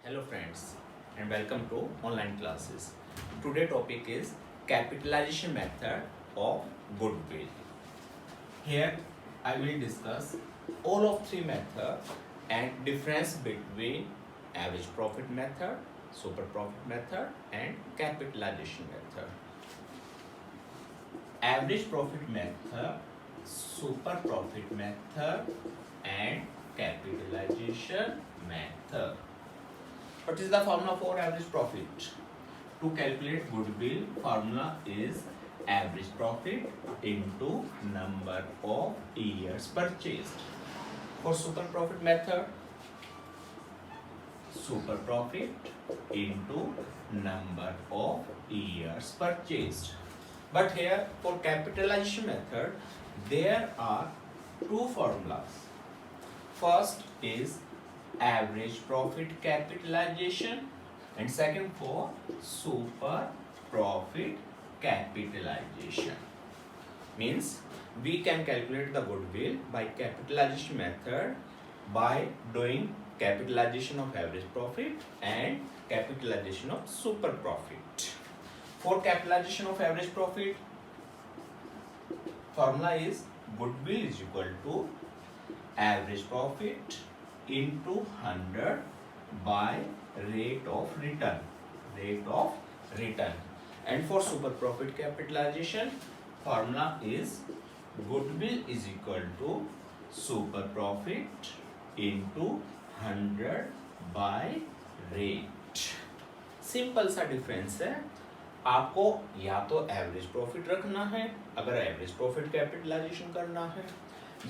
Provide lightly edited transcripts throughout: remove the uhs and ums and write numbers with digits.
Hello friends and welcome to online classes. Today topic is capitalization method of goodwill. Here I will discuss all of three methods and difference between average profit method, super profit method and capitalization method. Average profit method, super profit method and capitalization method. What is the formula for average profit? To calculate goodwill, formula is average profit into number of years purchased. For super profit method, super profit into number of years purchased. But here for capitalization method, there are two formulas. First is average profit capitalization and second for super profit capitalization. Means we can calculate the goodwill by capitalization method by doing capitalization of average profit and capitalization of super profit. For capitalization of average profit, formula is goodwill is equal to average profit into 100 by rate of return. And for super profit capitalization, formula is goodwill is equal to super profit into 100 by rate. Simple सा difference है. आपको या तो average profit रखना है अगर average profit capitalisation करना है,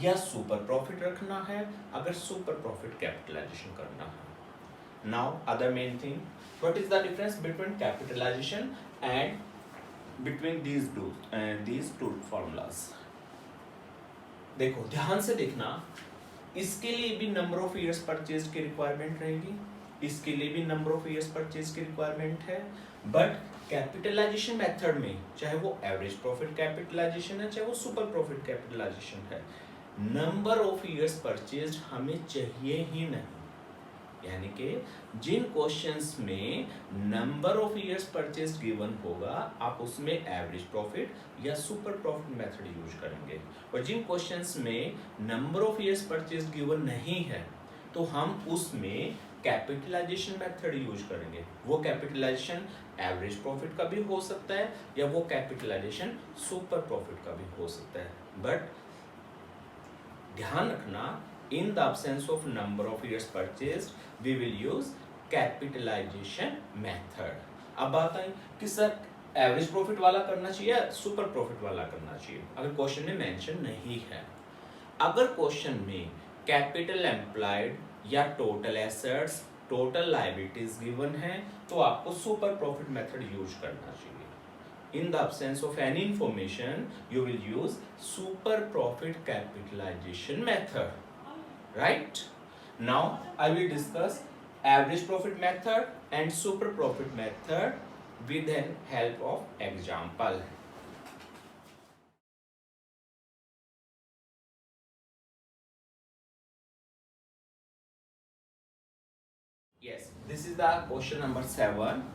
या सुपर प्रॉफिट रखना है अगर सुपर प्रॉफिट कैपिटलाइजेशन करना है. Now other main thing, what is the difference between capitalisation and between these two formulas. देखो ध्यान से देखना, इसके लिए भी नंबर ऑफ ईयर्स परचेज की रिक्वायरमेंट रहेगी, इसके लिए भी नंबर ऑफ ईयर्स परचेज की रिक्वायरमेंट है. बट कैपिटलाइजेशन मेथड में चाहे वो एवरेज प्रॉफिट कैपिटलाइजेशन है चाहे वो सुपर प्रॉफिट कैपिटलाइजेशन है, नंबर ऑफ ईयर्स परचेज हमें चाहिए ही नहीं. यानी कि जिन क्वेश्चंस में number of years purchase given होगा आप उसमें एवरेज प्रॉफिट या सुपर प्रॉफिट मेथड यूज करेंगे, और जिन क्वेश्चंस में number of years purchase given नहीं है तो हम उसमें कैपिटलाइजेशन मेथड यूज करेंगे. वो कैपिटलाइजेशन एवरेज प्रॉफिट का भी हो सकता है या वो कैपिटलाइजेशन सुपर प्रॉफिट का भी हो सकता है. बट ध्यान रखना, in the absence of number of years purchased we will use capitalisation method. अब बात आई कि सर एवरेज प्रॉफिट वाला करना चाहिए या सुपर प्रॉफिट वाला करना चाहिए, अगर क्वेश्चन में मेंशन नहीं है. अगर क्वेश्चन में कैपिटल एम्प्लॉयड या total assets total liabilities given है तो आपको सुपर प्रॉफिट मेथड यूज करना चाहिए. In the absence of any information, you will use super profit capitalization method. Right? Now, I will discuss average profit method and super profit method with the help of example. Yes, this is the question number 7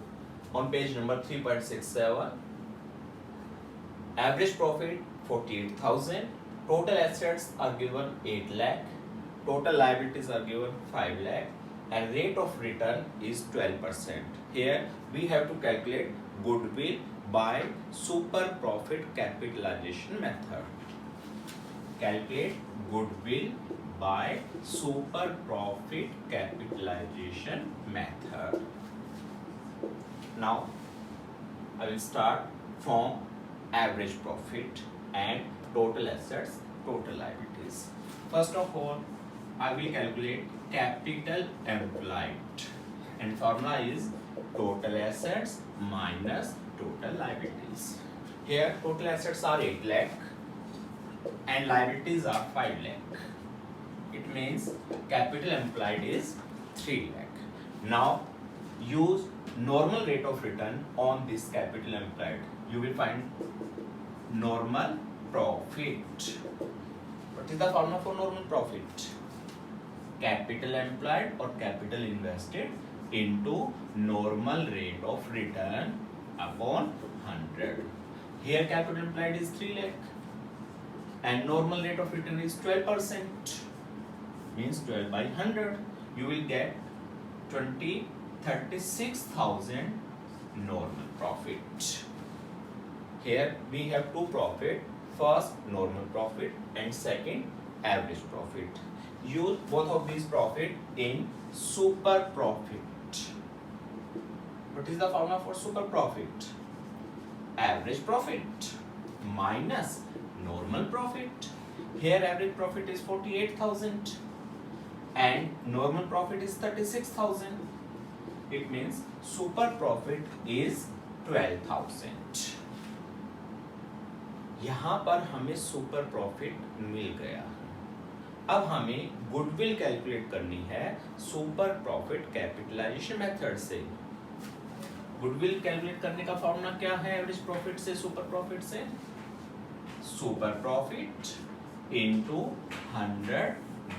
on page number 3.67. Average profit 48,000. Total assets are given 8 lakh. Total liabilities are given 5 lakh. And rate of return is 12%. Here we have to calculate goodwill by super profit capitalization method. Calculate goodwill by super profit capitalization method. Now I will start from average profit and total assets, total liabilities. First of all, I will calculate capital employed and formula is total assets minus total liabilities. Here total assets are 8 lakh and liabilities are 5 lakh. It means capital employed is 3 lakh. Now use normal rate of return on this capital employed. You will find normal profit. What is the formula for normal profit? Capital employed or capital invested into normal rate of return upon 100. Here capital employed is 3 lakh and normal rate of return is 12%, means 12 by 100. You will get 36,000 normal profit. Here we have two profit, first normal profit and second average profit. Use both of these profit in super profit. What is the formula for super profit? Average profit minus normal profit. Here average profit is 48,000 and normal profit is 36,000. It means super profit is 12,000. यहाँ पर हमें super profit मिल गया। अब हमें goodwill calculate करनी है super profit capitalisation method से। Goodwill calculate करने का फॉर्मूला क्या है एवरेज प्रॉफिट से सुपर प्रॉफिट से? Super profit into 100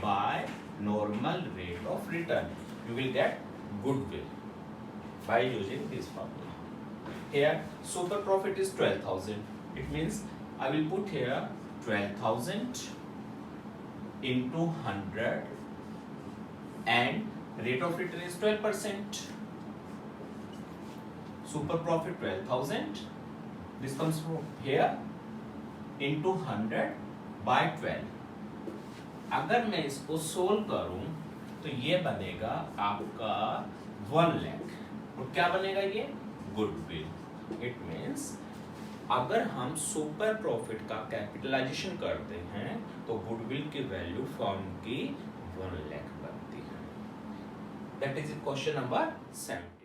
by normal rate of return, you will get goodwill by using this formula. Here super profit is 12,000. It means I will put here 12,000 into 100 and rate of return is 12%. Super profit 12,000. This comes from here into 100 by 12. अगर मैं इसको solve करूं तो ये बनेगा आपका 1 लाख। और क्या बनेगा ये? गुडविल। इट मीन्स अगर हम सुपर प्रॉफिट का कैपिटलाइजेशन करते हैं तो गुडविल की वैल्यू फर्म की 1 लाख बनती है। That is question number 17।